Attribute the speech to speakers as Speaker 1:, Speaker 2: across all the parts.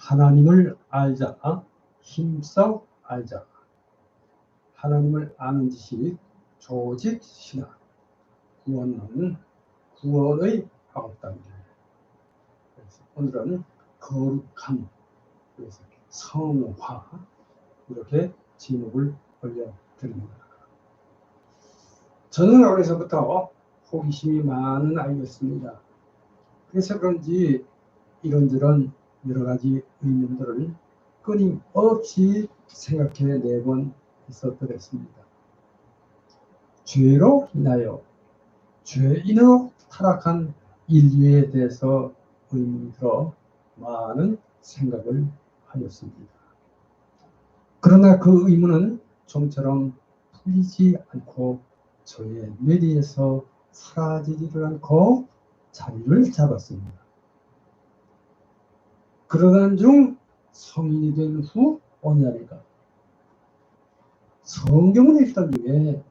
Speaker 1: 하나님을 알자, 힘써 알자. 하나님을 아는 지식, 조직 신학, 구원은 구원의 9단계. 오늘은 거룩함, 그래서 성화, 이렇게 제목을 올려드립니다. 저는 어려서부터 호기심이 많은 아이였습니다. 그래서 그런지 이런저런 여러 가지 의문들을 끊임없이 생각해 내곤 있었더랬습니다. 죄로 인하여 죄인으로 타락한 인류에 대해서 의문이 들어 많은 생각을 하였습니다. 그러나 그 의문은 좀처럼 풀리지 않고 저의 뇌리에서 사라지지를 않고 자리를 잡았습니다. 그러던 중 성인이 된 후 어느 날인가 성경을 읽던 중에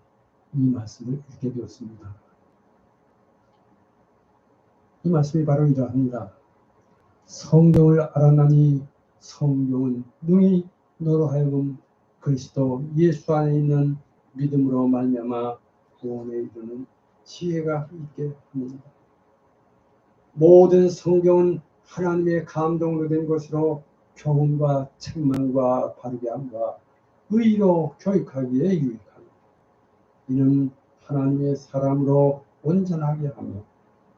Speaker 1: 이 말씀을 읽게 되었습니다. 이 말씀이 바로 이러합니다. 성경을 알아나니 성경은 능히 너로 하여금 그리스도 예수 안에 있는 믿음으로 말미암아 구원에 이르는 지혜가 있게 합니다. 모든 성경은 하나님의 감동으로 된 것으로 교훈과 책망과 바르게 함과 의로 교육하기에 유익합니다. 이는 하나님의 사람으로 온전하게 하며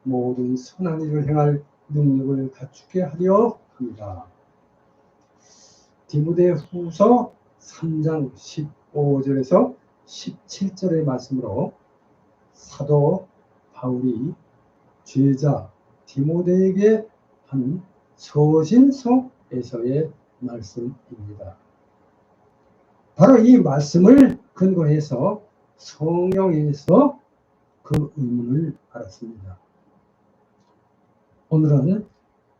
Speaker 1: 모든 선한 일을 행할 능력을 갖추게 하려 합니다. 디모데후서 3장 15절에서 17절의 말씀으로 사도 바울이 제자 디모데에게 한 서신서에서의 말씀입니다. 바로 이 말씀을 근거해서 성경에서 그 의문을 알았습니다. 오늘은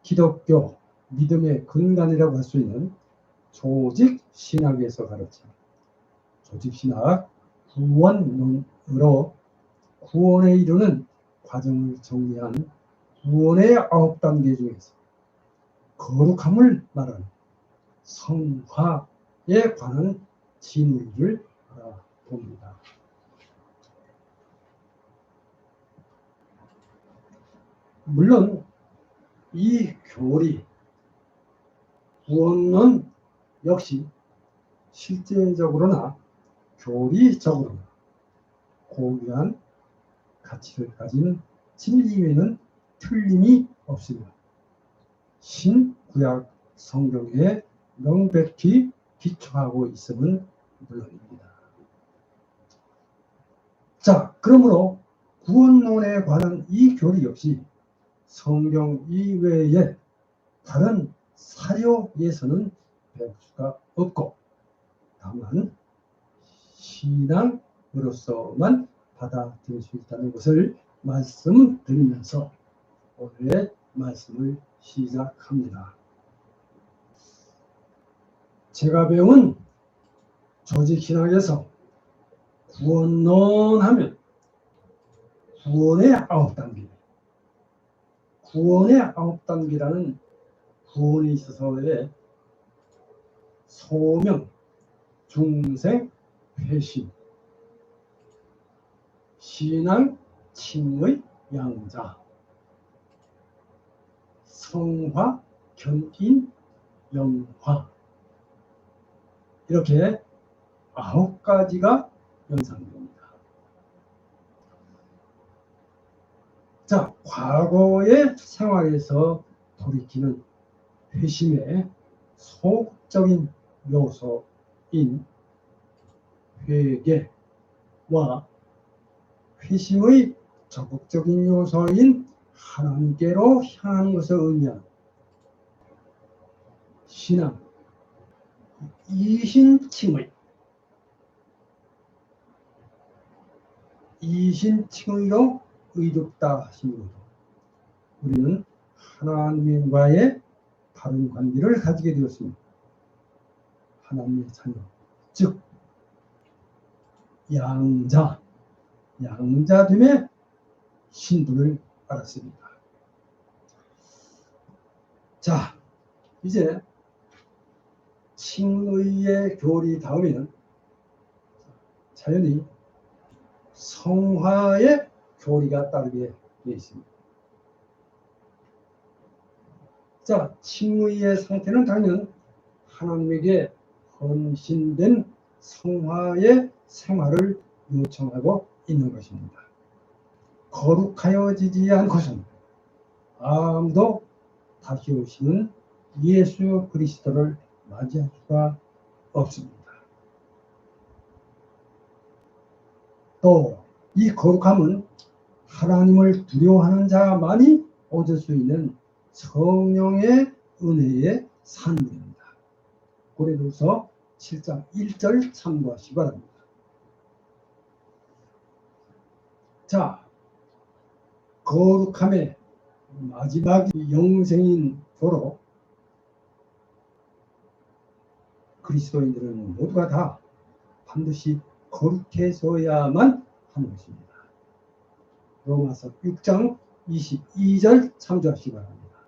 Speaker 1: 기독교 믿음의 근간이라고 할 수 있는 조직신학에서 가르친 조직신학 구원론으로 구원에 이르는 과정을 정리한 구원의 9단계 중에서 거룩함을 말하는 성화에 관한 진리를 알아봅니다. 물론 이 교리, 구원론 역시 실제적으로나 교리적으로나 고귀한 가치를 가진 진리에는 틀림이 없습니다. 신구약 성경에 명백히 기초하고 있음은 물론입니다. 자, 그러므로 구원론에 관한 이 교리 역시 성경 이외에 다른 사료에서는 배울 수가 없고 다만 신앙으로서만 받아들일 수 있다는 것을 말씀드리면서 오늘의 말씀을 시작합니다. 제가 배운 조직신학에서 구원론 하면 구원의 9단계, 구원의 9단계라는 구원에 있어서의 소명, 중생, 회심, 신앙, 칭의, 양자, 성화, 견인, 영화, 이렇게 9가지가 연상됩니다. 자, 과거의 생활에서 돌이키는 회심의 소극적인 요소인 회개와 회심의 적극적인 요소인 하나님께로 향하는 것을 의미하는 신앙, 이신칭의로 의롭다 하심으로 우리는 하나님과의 다른 관계를 가지게 되었습니다. 하나님의 자녀, 즉 양자됨의 신분을 알았습니다. 자, 이제 칭의의 교리 다음에는 자연히 성화의 교리가 따르게 되어 있습니다. 자, 칭의의 상태는 당연 하나님에게 헌신된 성화의 생활을 요청하고 있는 것입니다. 거룩하여지지 않고서는 아무도 다시 오시는 예수 그리스도를 맞이할 수가 없습니다. 또 이 거룩함은 하나님을 두려워하는 자만이 얻을 수 있는 성령의 은혜의 산물입니다. 고린도후서 7장 1절 참고하시기 바랍니다. 자, 거룩함의 마지막 영생인 도로 그리스도인들은 모두가 다 반드시 거룩해져야만 하는 것입니다. 로마서 6장 22절 참조하시기 바랍니다.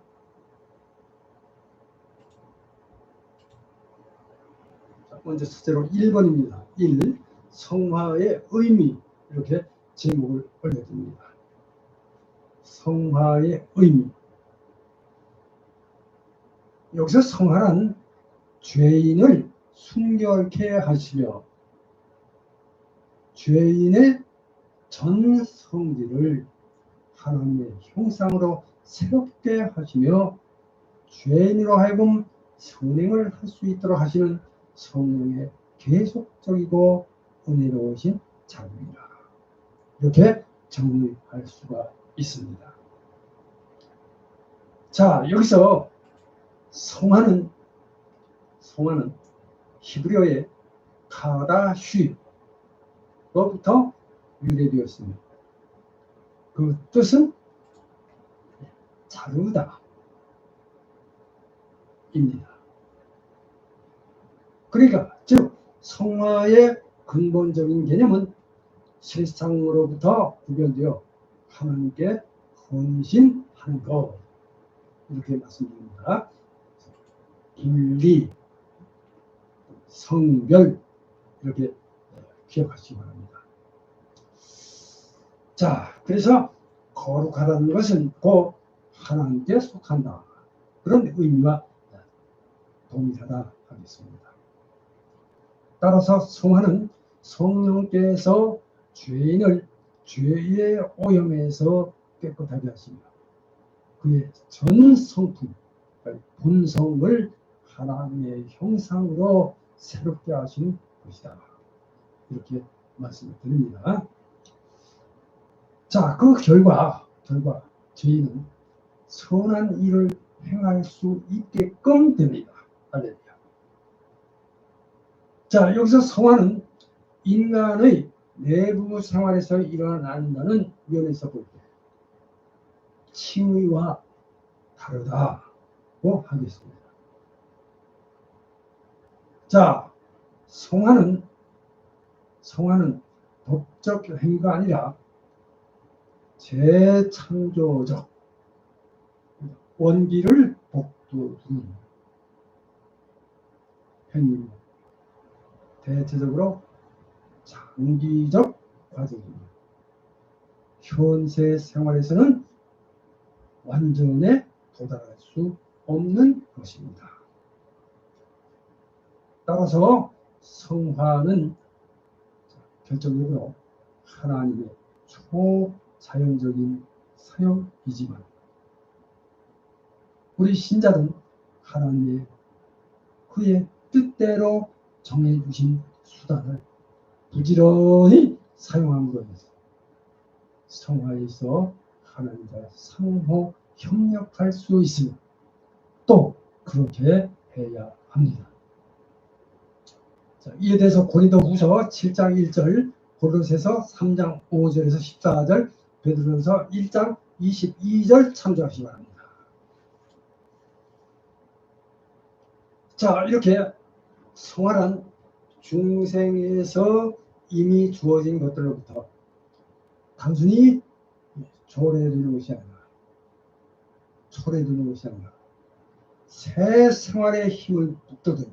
Speaker 1: 먼저 첫째로 1번입니다. 1. 성화의 의미, 이렇게 제목을 올려드립니다. 성화의 의미. 여기서 성화는 죄인을 순결케 하시며 죄인의 전 성질을 하나님의 형상으로 새롭게 하시며 죄인으로 하여금 선행을 할 수 있도록 하시는 성령의 계속적이고 은혜로우신 작업이라, 이렇게 정리할 수가 있습니다. 자, 여기서 성화는 히브리어의 카다슈로부터 유래되었습니다. 그 뜻은 자르다 입니다. 그러니까 즉 성화의 근본적인 개념은 세상으로부터 구별되어 하나님께 헌신하는 것, 이렇게 말씀드립니다. 분리, 성별, 이렇게 기억하시기 바랍니다. 자, 그래서 거룩하다는 것은 곧 하나님께 속한다, 그런 의미와 동일하다 하겠습니다. 따라서 성화는 성령께서 죄인을 죄의 오염에서 깨끗하게 하시며 그의 전 성품, 본성을 하나님의 형상으로 새롭게 하시는 것이다, 이렇게 말씀을 드립니다. 자, 그 결과 죄인은 선한 일을 행할 수 있게끔 됩니다. 할렐루야. 자, 여기서 성화는 인간의 내부 생활에서 일어난다는 면에서 볼 때 칭의와 다르다고 하겠습니다. 자, 성화는 법적 행위가 아니라 재창조적 원기를 복돋우는 행위입니다. 대체적으로 장기적 과정입니다. 현세 생활에서는 완전에 도달할 수 없는 것입니다. 따라서 성화는 결정적으로 하나님의 초자연적인 사역이지만 우리 신자는 하나님의 그의 뜻대로 정해주신 수단을 부지런히 사용함으로 해서 성화에서 하나님과 상호 협력할 수 있으며 또 그렇게 해야 합니다. 자, 이에 대해서 고린도후서 7장 1절, 골로새서 3장 5절에서 14절, 베드로전서 1장 22절 참조하시기 바랍니다. 자, 이렇게 성화란 중생에서 이미 주어진 것들로부터 단순히 초래되는 것이 아니라 새 생활의 힘을 북돋으며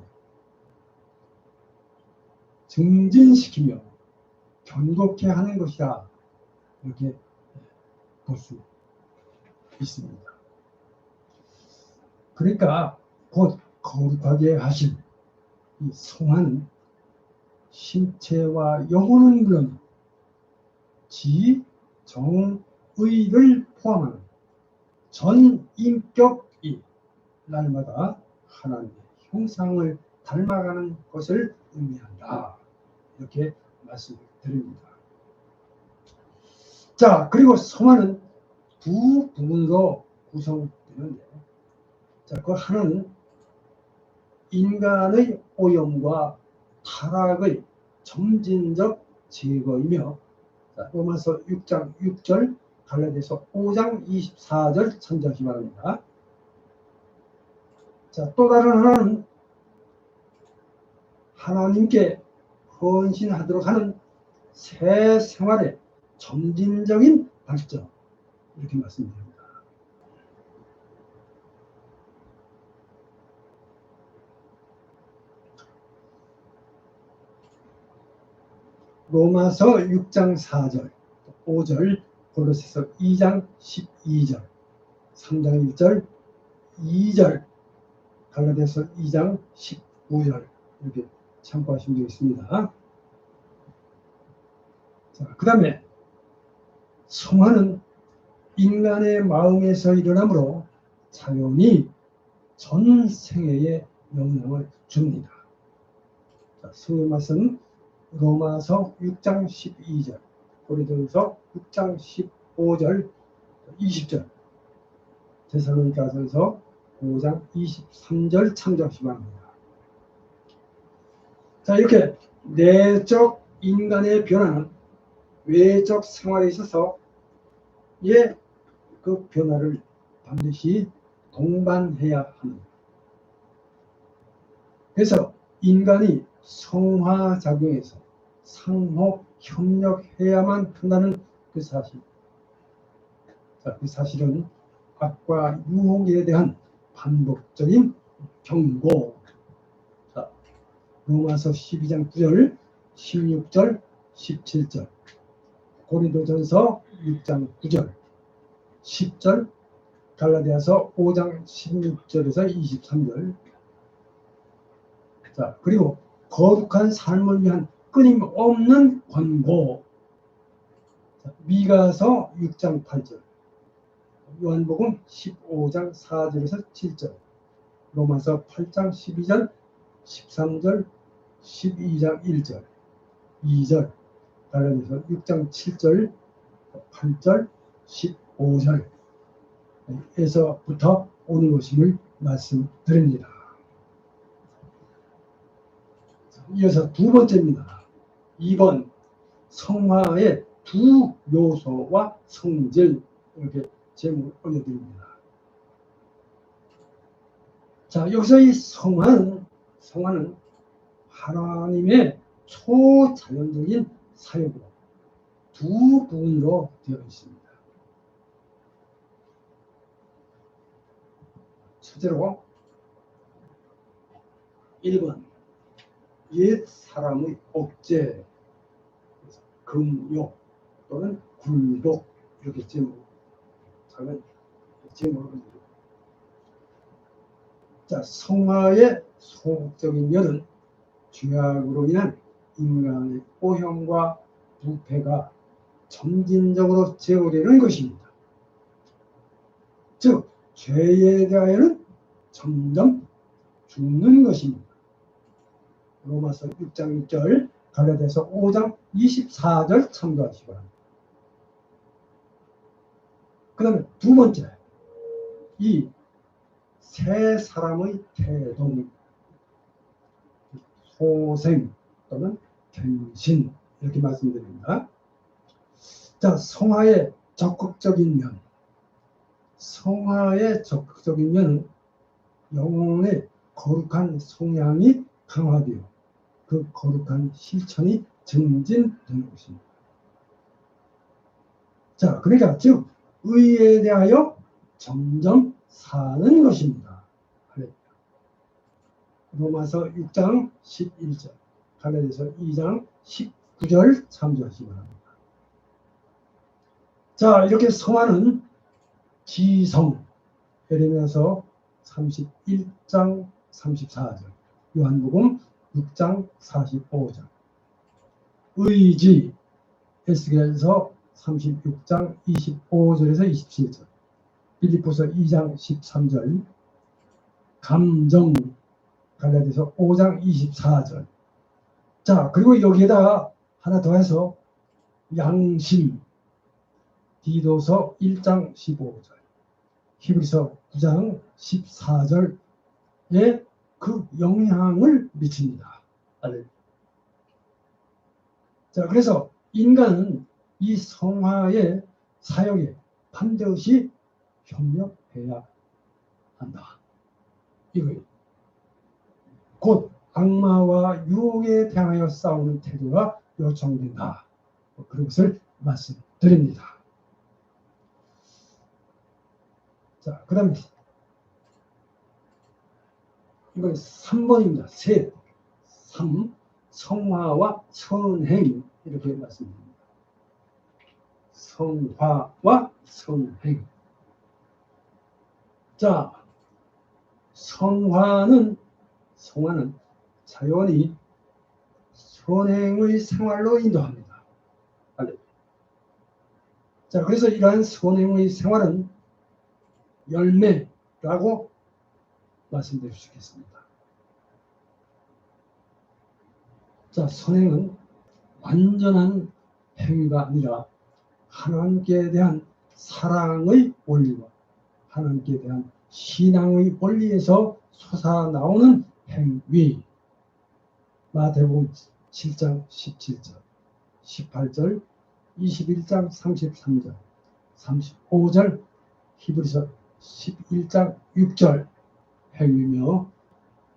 Speaker 1: 증진시키며 견고케 하는 것이다. 이렇게 볼 수 있습니다. 그러니까 곧 거룩하게 하신 이 성화는 신체와 영혼은 물론 지, 정, 의를 포함하는 전 인격이 날마다 하나님의 형상을 닮아가는 것을 의미한다. 이렇게 말씀드립니다. 자, 그리고 성화는 두 부분으로 구성되는데, 자, 그 하나는 인간의 오염과 타락의 점진적 제거이며, 자, 로마서 6장 6절, 갈라디아서 5장 24절 참조하시 바랍니다. 자, 또 다른 하나는 하나님께 헌신하도록 하는 새 생활의 점진적인 발전, 이렇게 말씀드립니다. 로마서 6장 4절, 5절, 골로새서 2장 12절, 3장 1절, 2절, 갈라디아서 2장 19절 이렇게 참고하시면 되겠습니다. 자, 그 다음에 성화는 인간의 마음에서 일어나므로 자연히 전 생애에 영향을 줍니다. 자, 성경 말씀 로마서 6장 12절, 고린도전서 6장 15절, 20절, 데살로니가서에서 5장 23절 참조하시기 바랍니다. 자, 이렇게 내적 인간의 변화는 외적 생활에 있어서 그 변화를 반드시 동반해야 합니다. 그래서 인간이 성화작용에서 상호 협력해야만 한다는 그 사실. 자, 그 사실은 악과 유혹에 대한 반복적인 경고. 자, 로마서 12장 9절, 16절, 17절, 고린도전서 6장 9절, 10절, 갈라디아서 5장 16절에서 23절. 자, 그리고 거룩한 삶을 위한 끊임없는 권고. 자, 미가서 6장 8절, 요한복음 15장 4절에서 7절, 로마서 8장 12절, 13절, 12장 1절, 2절, 갈라디아서 6장 7절, 8절, 15절에서부터 오는 것임을 말씀드립니다. 이어서 두 번째입니다. 2번 성화의 두 요소와 성질, 이렇게 제목을 올려드립니다. 자, 여기서 이 성화는 하나님의 초자연적인 사역으로 두 부분으로 되어 있습니다. 첫째로 1번 옛 사람의 억제, 금욕 또는 굴독, 이렇게 제목을 올립니다. 자, 성화의 소극적인 열은 죄악으로 인한 인간의 오형과 부패가 점진적으로 제어되는 것입니다. 즉, 죄에 대하여는 점점 죽는 것입니다. 로마서 6장 6절, 갈라디아서 5장 24절 참고하시기 바랍니다. 그 다음에 두 번째, 이 새 사람의 태동, 소생 또는 변신, 이렇게 말씀드립니다. 자, 성화의 적극적인 면은 영혼의 거룩한 성향이 강화되어 그 거룩한 실천이 증진되는 것입니다. 자, 그러니까 즉 의에 대하여 점점 사는 것입니다. 로마서 6장 11절, 갈라디아서 2장 19절 참조하시기 바랍니다. 자, 이렇게 성화는 지성, 에레미야서 31장 34절, 요한복음 6장 45절, 의지, 에스겔서 36장 25절에서 27절, 빌립보서 2장 13절, 감정, 갈라디아서 5장 24절. 자, 그리고 여기에다가 하나 더 해서 양심, 디도서 1장 15절, 히브리서 9장 14절에 그 영향을 미칩니다. 자, 그래서 인간은 이 성화의 사역에 반드시 협력해야 한다. 이거예요. 곧 악마와 유혹에 대하여 싸우는 태도가 요청된다. 그런 것을 말씀드립니다. 자, 그 다음에 이건 3번입니다. 셋, 3, 성화와 선행, 이렇게 말씀드립니다. 성화와 선행. 자, 성화는 자연히 선행의 생활로 인도합니다. 자, 그래서 이러한 선행의 생활은 열매라고 말씀드릴 수 있겠습니다. 자, 선행은 완전한 행위가 아니라 하나님께 대한 사랑의 원리와 하나님께 대한 신앙의 원리에서 솟아나오는 행위. 마태복음 7장 17절, 18절, 21장 33절, 35절, 히브리서 11장 6절 행위며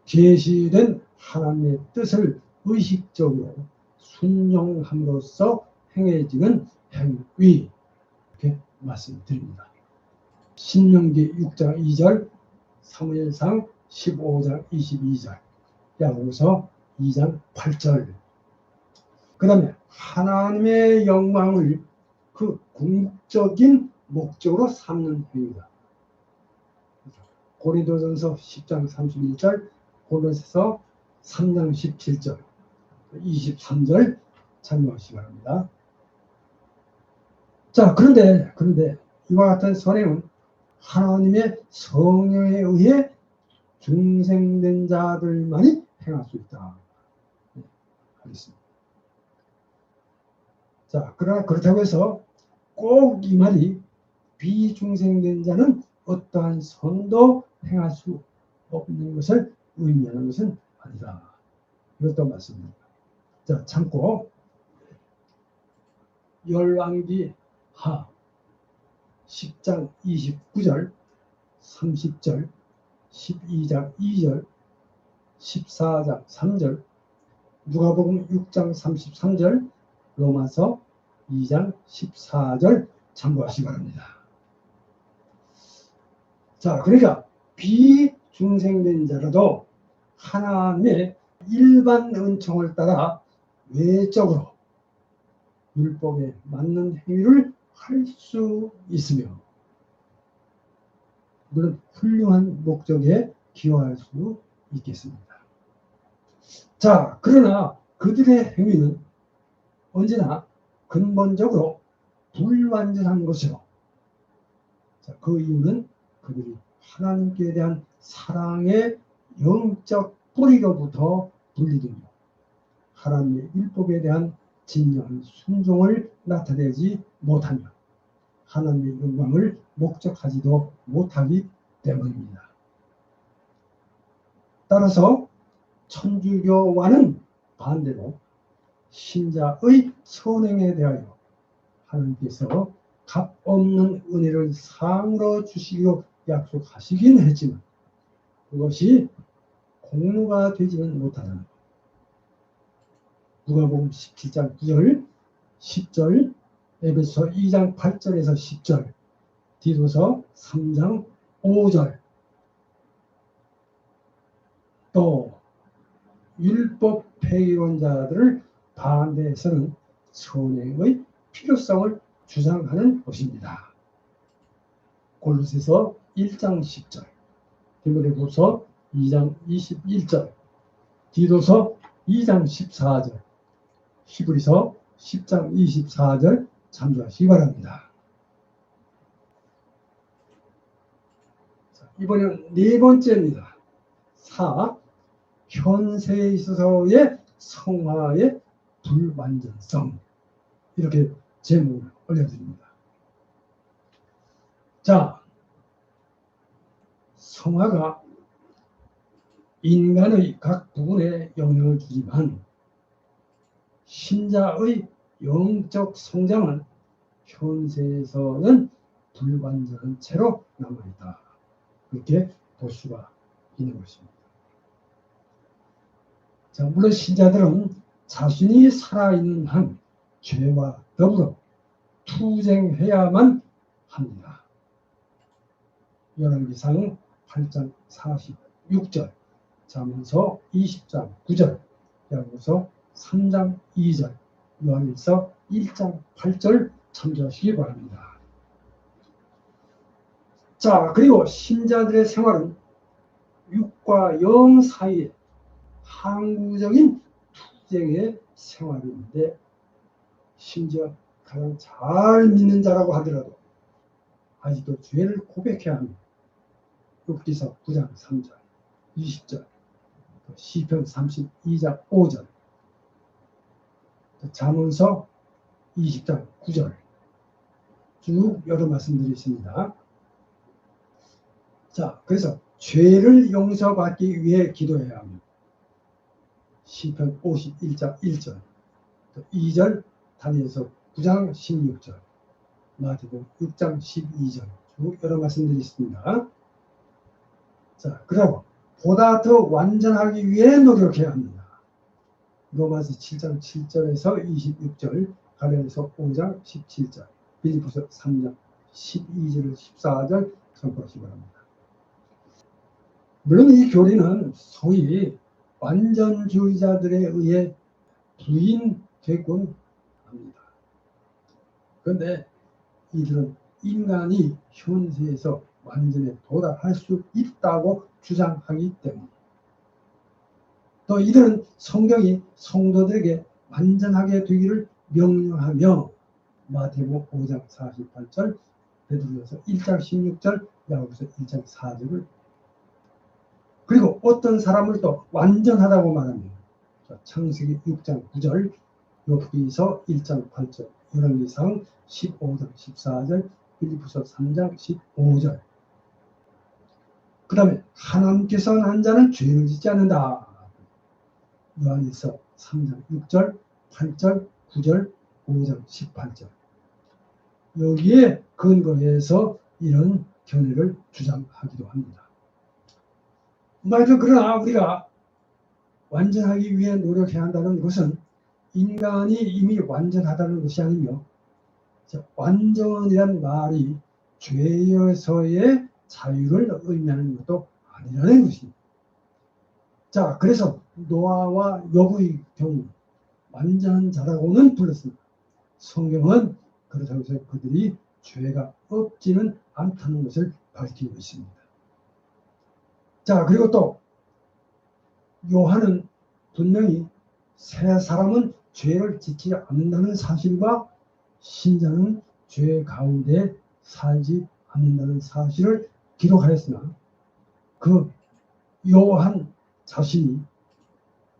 Speaker 1: 계시된 하나님의 뜻을 의식적으로 순종함으로써 행해지는 행위, 이렇게 말씀드립니다. 신명기 6장 2절, 사무엘상 15장 22절, 야고보서 2장 8절. 그 다음에 하나님의 영광을 그 궁극적인 목적으로 삼는 행위다. 고린도전서 10장 31절, 고린도서 3장 17절, 23절 참고하시기 바랍니다. 자, 그런데 이와 같은 선행은 하나님의 성령에 의해 중생된 자들만이 행할 수 있다. 네, 하겠습니다. 자, 그러나 그렇다고 해서 꼭 이 말이 비중생된 자는 어떠한 선도 행할 수 없는 것을 의미하는 것은 아니다. 이것도 말씀드립니다. 자, 참고 열왕기 하 10장 29절, 30절, 12장 2절, 14장 3절, 누가복음 6장 33절, 로마서 2장 14절 참고하시기 바랍니다. 자, 그러니까 비중생된 자라도 하나님의 일반 은총을 따라 외적으로 율법에 맞는 행위를 할 수 있으며 물론 훌륭한 목적에 기여할 수 있겠습니다. 자, 그러나 그들의 행위는 언제나 근본적으로 불완전한 것이요. 자, 그 이유는 그들이 하나님께 대한 사랑의 영적 뿌리로부터 분리되며 하나님의 율법에 대한 진정한 순종을 나타내지 못하며 하나님의 영광을 목적하지도 못하기 때문입니다. 따라서 천주교와는 반대로 신자의 선행에 대하여 하나님께서 값없는 은혜를 상으로 주시기로 약속하시긴 했지만 그것이 공로가 되지는 못하다는 것. 누가복음 17장 9절, 10절, 에베소 2장 8절에서 10절, 디도서 3장 5절, 또 율법 폐기론자들을 반대해서는 선행의 필요성을 주장하는 것입니다. 골로새서 1장 10절, 디모데후서 2장 21절, 디도서 2장 14절, 히브리서 10장 24절 참조하시기 바랍니다. 자, 이번엔 네 번째입니다. 4. 현세에 있어서의 성화의 불완전성. 이렇게 제목을 올려드립니다. 자, 성화가 인간의 각 부분에 영향을 주지만 신자의 영적 성장은 현세에서는 불완전한 채로 남아있다. 그렇게 볼 수가 있는 것입니다. 자, 물론 신자들은 자신이 살아있는 한 죄와 더불어 투쟁해야만 합니다. 열왕기상 8장 46절, 잠언서 20장 9절, 야고보서 3장 2절, 요한일서 1장 8절 참조하시기 바랍니다. 자, 그리고 신자들의 생활은 육과 영 사이에 항구적인 투쟁의 생활인데, 심지어 가장 잘 믿는 자라고 하더라도 아직도 죄를 고백해야 합니다. 욥기서 9장 3절, 20절, 시편 32장 5절, 잠언서 20장 9절 쭉 여러 말씀들이 있습니다. 자, 그래서 죄를 용서받기 위해 기도해야 합니다. 시편 51장 1절, 2절, 다니엘서 9장 16절, 마태복음 6장 12절 쭉 여러 말씀들이 있습니다. 자, 그리고 보다 더 완전하기 위해 노력해야 합니다. 로마서 7장 7절에서 26절, 갈라디아서 5장 17절, 빌립보서 3장 12절 14절 참고하시기 바랍니다. 물론 이 교리는 소위 완전주의자들에 의해 부인되곤 합니다. 그런데 이들은 인간이 현세에서 완전에 도달할 수 있다고 주장하기 때문에, 또 이들은 성경이 성도들에게 완전하게 되기를 명령하며 마태복음 5장 48절, 베드로전서 1장 16절, 야고보서 1장 4절을, 그리고 어떤 사람을 또 완전하다고 말합니다. 창세기 6장 9절, 욥기서 1장 8절, 열왕기상 15장 14절, 빌립보서 3장 15절. 그 다음에 하나님께서는 한 자는 죄를 짓지 않는다. 요한일서 3장 6절, 8절, 9절, 5장 18절. 여기에 근거해서 이런 견해를 주장하기도 합니다. 그러나 우리가 완전하기 위해 노력해야 한다는 것은 인간이 이미 완전하다는 것이 아니며, 완전이란 말이 죄에서의 자유를 의미하는 것도 아니라는 것입니다. 자, 그래서 노아와 욥의 경우 완전한 자라고는 불렀습니다. 성경은 그렇다고 해서 그들이 죄가 없지는 않다는 것을 밝히고 있습니다. 자, 그리고 또 요한은 분명히 새 사람은 죄를 짓지 않는다는 사실과 신자는 죄 가운데 살지 않는다는 사실을 기록하였으나, 그 요한 자신이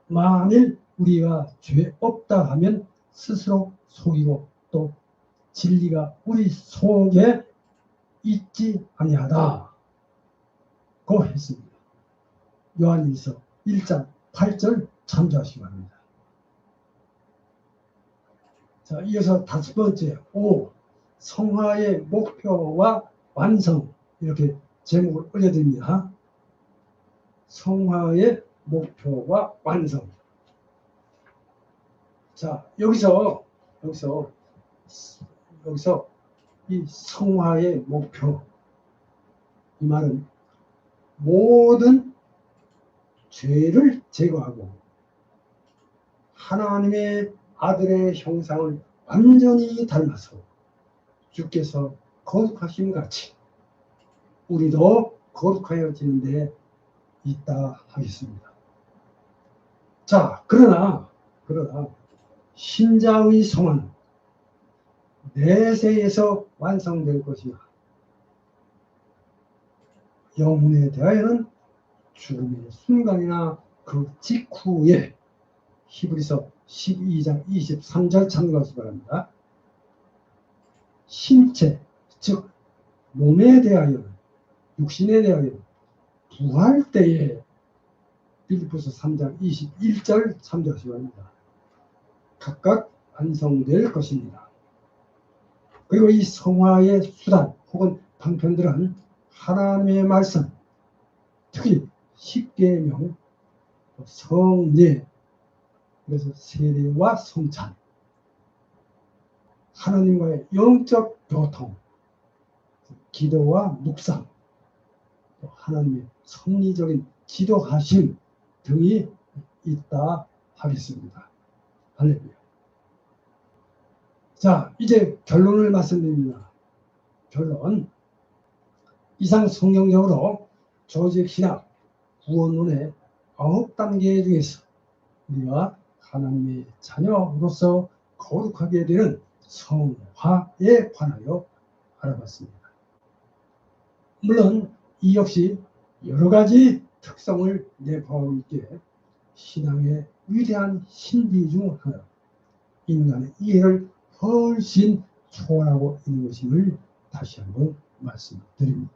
Speaker 1: 만일 우리가 죄 없다 하면 스스로 속이고 또 진리가 우리 속에 있지 아니하다고 했습니다. 요한일서 1장 8절 참조하시기 바랍니다. 자, 이어서 5번째, 5. 성화의 목표와 완성. 이렇게 제목을 올려드립니다. 성화의 목표와 완성. 자, 여기서 이 성화의 목표, 이 말은 모든 죄를 제거하고 하나님의 아들의 형상을 완전히 닮아서 주께서 거룩하심 같이 우리도 거룩하여지는 데 있다 하겠습니다. 자, 그러나 신자의 성화는 내세에서 완성될 것이나 영혼에 대하여는 죽음의 순간이나 그 직후에 히브리서 12장 23절 참고하시기 바랍니다. 신체, 즉 몸에 대하여는, 육신에 대하여는 부활 때에 빌립보서 3장 21절 참조하시기 바랍니다. 각각 완성될 것입니다. 그리고 이 성화의 수단 혹은 방편들은 하나님의 말씀, 특히 십계명, 성례, 그래서 세례와 성찬, 하나님과의 영적 교통, 기도와 묵상, 하나님의 섭리적인 지도하심 등이 있다 하겠습니다. 할렐루야. 자, 이제 결론을 말씀드립니다. 결론. 이상 성경적으로 조직신학 구원론의 9단계 중에서 우리가 하나님의 자녀로서 거룩하게 되는 성화에 관하여 알아봤습니다. 물론 이 역시 여러 가지 특성을 내포하고 있기에 신앙의 위대한 신비 중 하나, 인간의 이해를 훨씬 초월하고 있는 것임을 다시 한번 말씀드립니다.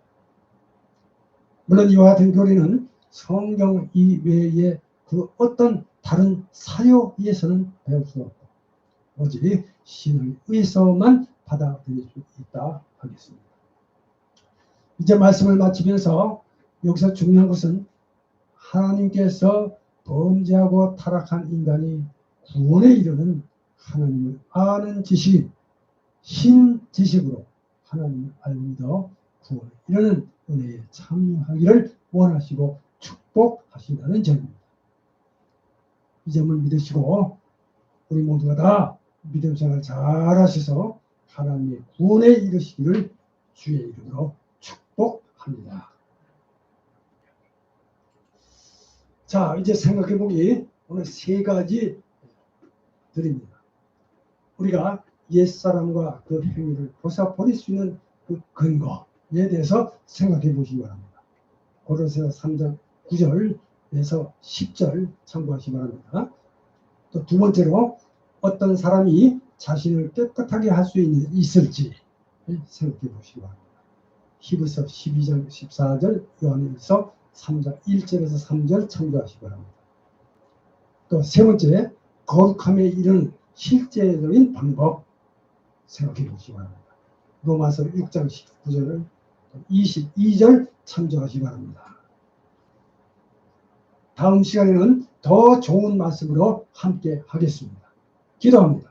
Speaker 1: 물론 이와 같은 교리는 성경 이외의 그 어떤 다른 사료에서는 배울 수 없고 오직 신을 의해서만 받아들일 수 있다 하겠습니다. 이제 말씀을 마치면서 여기서 중요한 것은 하나님께서 범죄하고 타락한 인간이 구원에 이르는 하나님을 아는 지식인 신지식으로 하나님을 알고 믿어 구원에 이르는 은혜에 참여하기를 원하시고 축복하신다는 점입니다. 이 점을 믿으시고 우리 모두가 다 믿음 생활 잘 하셔서 하나님의 구원에 이르시기를 주의 이름으로 축복합니다. 자, 이제 생각해보기 오늘 세 가지 드립니다. 우리가 옛사람과 그 행위를 보살펴볼 수 있는 그 근거에 대해서 생각해 보시기 바랍니다. 고린도서 3장 9절에서 10절 참고하시기 바랍니다. 또 두 번째로 어떤 사람이 자신을 깨끗하게 할 수 있을지 생각해 보시기 바랍니다. 히브리서 12장 14절, 요한일서 3장 1절에서 3절 참고하시기 바랍니다. 또 세 번째, 거룩함에 이르는 실제적인 방법 생각해 보시기 바랍니다. 로마서 6장 19절, 22절 참조하시기 바랍니다. 다음 시간에는 더 좋은 말씀으로 함께 하겠습니다. 기도합니다.